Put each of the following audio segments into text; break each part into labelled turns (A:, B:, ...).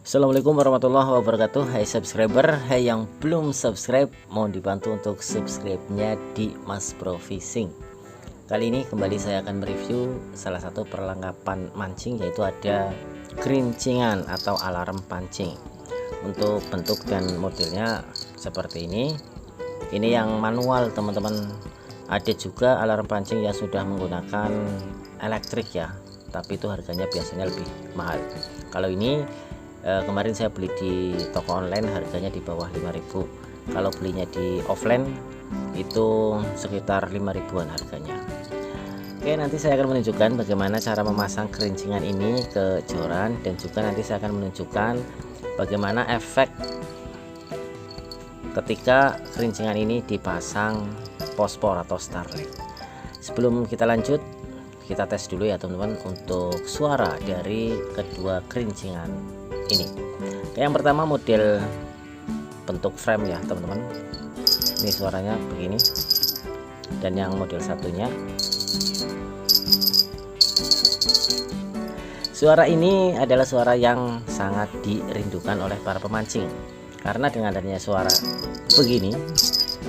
A: Assalamualaikum warahmatullahi wabarakatuh. Hai subscriber, hai yang belum subscribe, mohon dibantu untuk subscribe-nya di Mas Bro Fishing. Kali ini kembali saya akan mereview salah satu perlengkapan mancing, yaitu ada gerincingan atau alarm pancing. Untuk bentuk dan modelnya seperti ini. Ini yang manual teman-teman. Ada juga alarm pancing yang sudah menggunakan elektrik ya, tapi itu harganya biasanya lebih mahal. Kalau ini kemarin saya beli di toko online, harganya di bawah 5.000. Kalau belinya di offline itu sekitar 5.000-an harganya. Oke, nanti saya akan menunjukkan bagaimana cara memasang gerincingan ini ke joran, dan juga nanti saya akan menunjukkan bagaimana efek ketika gerincingan ini dipasang pospor atau starlight. Sebelum kita lanjut, kita tes dulu ya teman-teman untuk suara dari kedua gerincingan ini. Yang pertama model bentuk frame ya teman-teman, ini suaranya begini. Dan yang model satunya, suara ini adalah suara yang sangat dirindukan oleh para pemancing, karena dengan adanya suara begini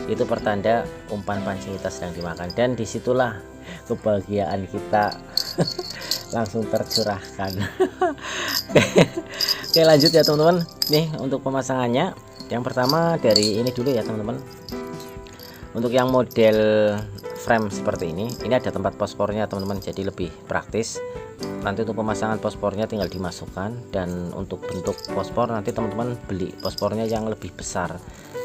A: itu pertanda umpan pancing kita sedang dimakan, dan disitulah kebahagiaan kita langsung tercurahkan. Oke, lanjut ya teman-teman. Nih untuk pemasangannya, yang pertama dari ini dulu ya teman-teman. Untuk yang model frame seperti ini ada tempat pospornya teman-teman, jadi lebih praktis. Nanti untuk pemasangan pospornya tinggal dimasukkan, dan untuk bentuk pospor nanti teman-teman beli pospornya yang lebih besar,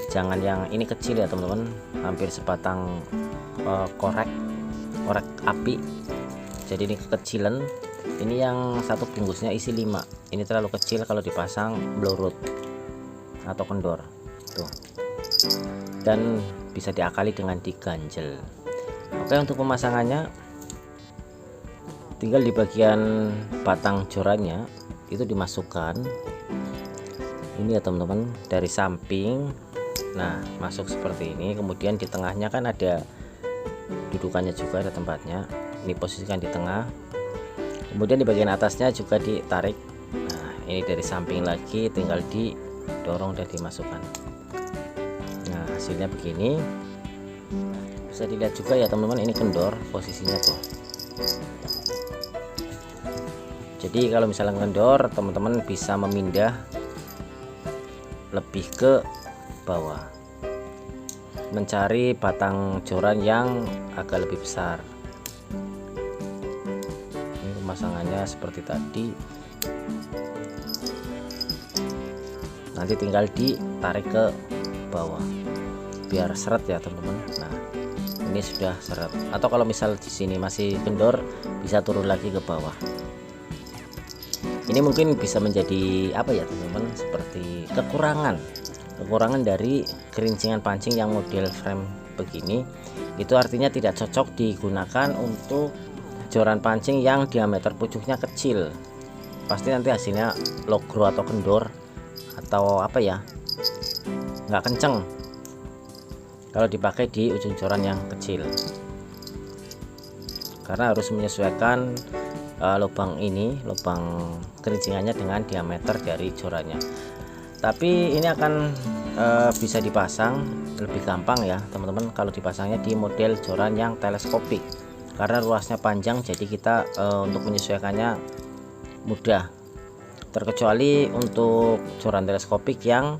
A: jangan yang ini kecil ya teman-teman, hampir sebatang korek api. Jadi ini kekecilan. Ini yang satu bungkusnya isi 5, ini terlalu kecil kalau dipasang blurut atau kendor tuh, dan bisa diakali dengan diganjel. Oke, untuk pemasangannya tinggal di bagian batang jorannya itu dimasukkan ini ya teman-teman, dari samping. Nah, masuk seperti ini, kemudian di tengahnya kan ada dudukannya juga, ada tempatnya, ini posisikan di tengah. Kemudian di bagian atasnya juga ditarik. Nah, ini dari samping lagi tinggal didorong dan dimasukkan. Nah, hasilnya begini. Bisa dilihat juga ya teman-teman, ini kendor posisinya tuh. Jadi kalau misalnya kendor, teman-teman bisa memindah lebih ke bawah, mencari batang joran yang agak lebih besar. Pemasangannya seperti tadi, nanti tinggal ditarik ke bawah biar seret ya teman-teman. Nah, ini sudah seret, atau kalau misal di sini masih kendor bisa turun lagi ke bawah. Ini mungkin bisa menjadi apa ya teman-teman, seperti kekurangan dari gerincingan pancing yang model frame begini. Itu artinya tidak cocok digunakan untuk joran pancing yang diameter pucuknya kecil. Pasti nanti hasilnya logro atau kendor, atau apa ya, nggak kenceng kalau dipakai di ujung joran yang kecil, karena harus menyesuaikan lubang gerincingannya dengan diameter dari jorannya. Tapi ini akan bisa dipasang lebih gampang ya teman-teman kalau dipasangnya di model joran yang teleskopik, karena ruasnya panjang, jadi kita untuk menyesuaikannya mudah. Terkecuali untuk joran teleskopik yang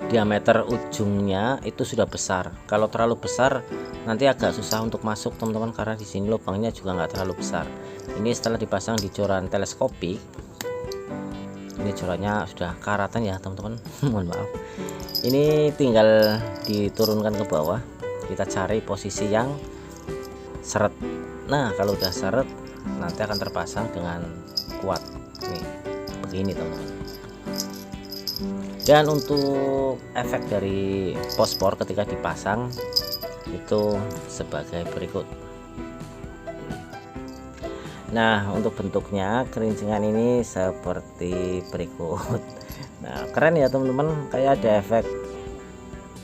A: diameter ujungnya itu sudah besar. Kalau terlalu besar nanti agak susah untuk masuk teman-teman, karena di sini lubangnya juga nggak terlalu besar. Ini setelah dipasang di joran teleskopik, ini jorannya sudah karatan ya teman-teman. Mohon maaf. Ini tinggal diturunkan ke bawah, kita cari posisi yang seret. Nah, kalau udah seret nanti akan terpasang dengan kuat nih begini teman-teman. Dan untuk efek dari pospor ketika dipasang itu sebagai berikut. Nah, untuk bentuknya gerincingan ini seperti berikut. Nah, keren ya teman-teman, kayak ada efek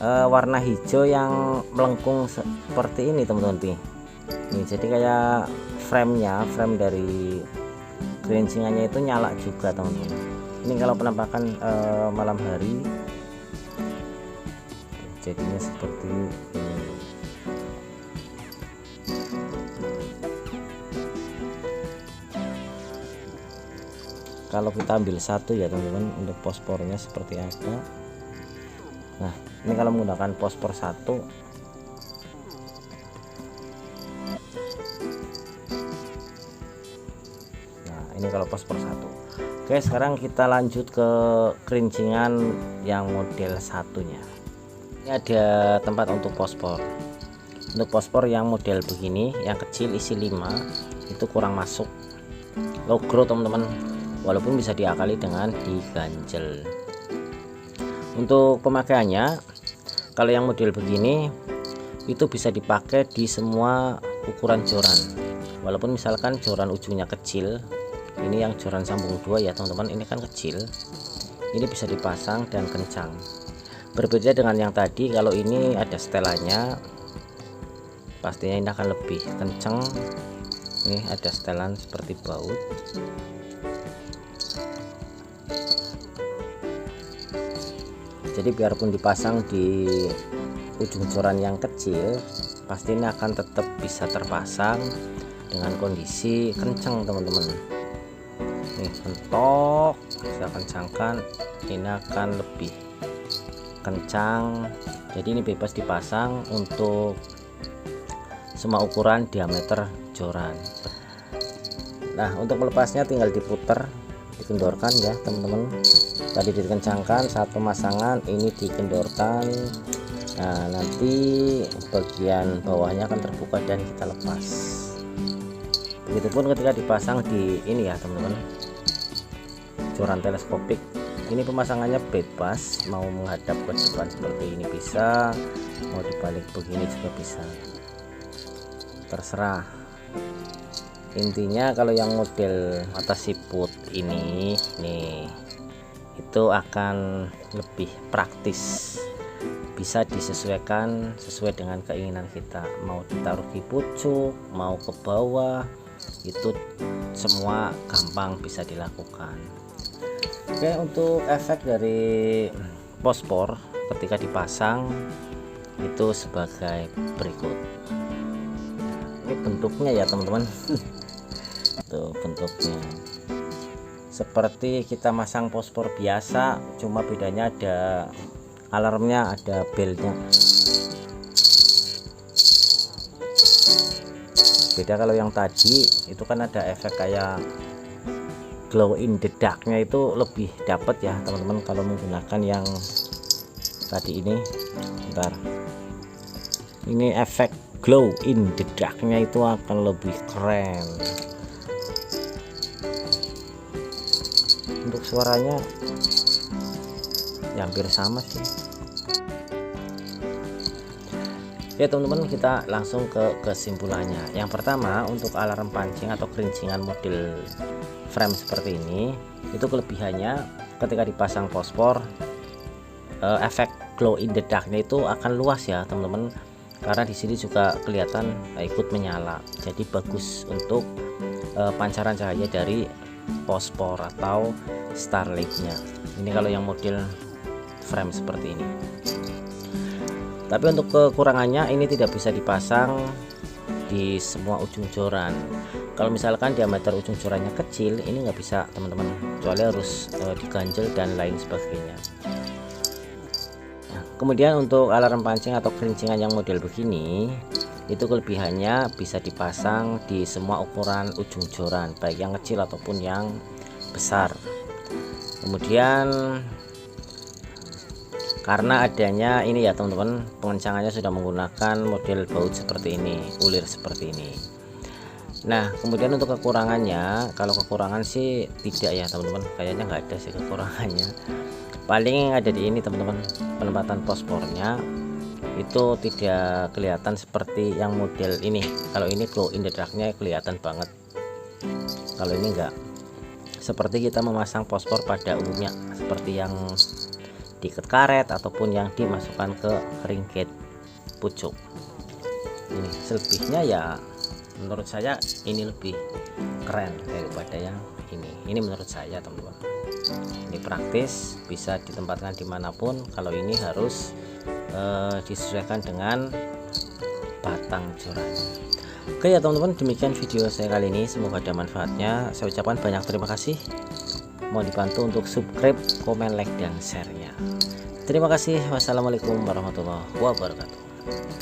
A: warna hijau yang melengkung seperti ini teman-teman nih. Jadi kayak frame dari gerincingannya itu nyala juga teman-teman. Ini kalau penampakan malam hari jadinya seperti ini. Kalau kita ambil satu ya teman-teman, untuk pospornya seperti apa. Nah ini kalau menggunakan pospor satu, nah ini kalau pospor satu. Oke, sekarang kita lanjut ke kerincingan yang model satunya. Ini ada tempat untuk pospor. Untuk pospor yang model begini, yang kecil isi 5, itu kurang masuk, low grow teman-teman, walaupun bisa diakali dengan diganjel. Untuk pemakaiannya, kalau yang model begini itu bisa dipakai di semua ukuran joran, walaupun misalkan joran ujungnya kecil, ini yang joran sambung 2 ya teman-teman, ini kan kecil, ini bisa dipasang dan kencang. Berbeda dengan yang tadi, kalau ini ada setelannya, pastinya ini akan lebih kencang. Ini ada setelan seperti baut. Jadi biarpun dipasang di ujung joran yang kecil, pasti ini akan tetap bisa terpasang dengan kondisi kencang teman-teman. Nih mentok, saya kencangkan, ini akan lebih kencang. Jadi ini bebas dipasang untuk semua ukuran diameter joran. Nah untuk melepasnya tinggal diputer, dikendorkan ya teman-teman. Tadi dikencangkan, saat pemasangan ini dikendorkan. Nah nanti bagian bawahnya akan terbuka dan kita lepas. Begitupun ketika dipasang di ini ya teman-teman, joran teleskopik. Ini pemasangannya bebas, mau menghadap ke depan seperti ini bisa, mau dibalik begini juga bisa, terserah. Intinya kalau yang model mata siput ini nih, itu akan lebih praktis, bisa disesuaikan sesuai dengan keinginan kita, mau ditaruh di pucuk, mau ke bawah, itu semua gampang bisa dilakukan. Oke, untuk efek dari pospor ketika dipasang itu sebagai berikut. Ini bentuknya ya teman-teman. Tuh bentuknya seperti kita masang pospor biasa, cuma bedanya ada alarmnya, ada belnya. Beda kalau yang tadi itu kan ada efek kayak glow in the darknya, itu lebih dapat ya teman-teman kalau menggunakan yang tadi ini. Bentar, ini efek glow in the darknya itu akan lebih keren. Untuk suaranya ya hampir sama sih ya teman-teman. Kita langsung ke kesimpulannya. Yang pertama, untuk alarm pancing atau kerincingan model frame seperti ini, itu kelebihannya ketika dipasang pospor, efek glow in the darknya itu akan luas ya teman-teman, karena di sini juga kelihatan ikut menyala. Jadi bagus untuk pancaran cahaya dari pospor atau starlightnya. Ini kalau yang model frame seperti ini. Tapi untuk kekurangannya, ini tidak bisa dipasang di semua ujung joran. Kalau misalkan diameter ujung jorannya kecil, ini nggak bisa teman-teman, kecuali harus diganjel dan lain sebagainya. Nah, kemudian untuk alarm pancing atau kerincingan yang model begini, itu kelebihannya bisa dipasang di semua ukuran ujung joran, baik yang kecil ataupun yang besar. Kemudian karena adanya ini ya teman-teman, pengencangannya sudah menggunakan model baut seperti ini, ulir seperti ini. Nah kemudian untuk kekurangannya, kalau kekurangan sih tidak ya teman-teman, kayaknya nggak ada sih kekurangannya. Paling yang ada di ini teman-teman, penempatan pospornya itu tidak kelihatan seperti yang model ini. Kalau ini glow in the darknya kelihatan banget, kalau ini enggak. Seperti kita memasang pospor pada umumnya, seperti yang diikat karet ataupun yang dimasukkan ke ringkit pucuk. Ini selebihnya ya menurut saya ini lebih keren daripada yang ini menurut saya teman-teman. Ini praktis, bisa ditempatkan dimanapun. Kalau ini harus disesuaikan dengan batang coraknya. Oke ya teman-teman, demikian video saya kali ini, semoga ada manfaatnya. Saya ucapkan banyak terima kasih, mohon dibantu untuk subscribe, komen, like, dan share-nya. Terima kasih. Wassalamualaikum warahmatullahi wabarakatuh.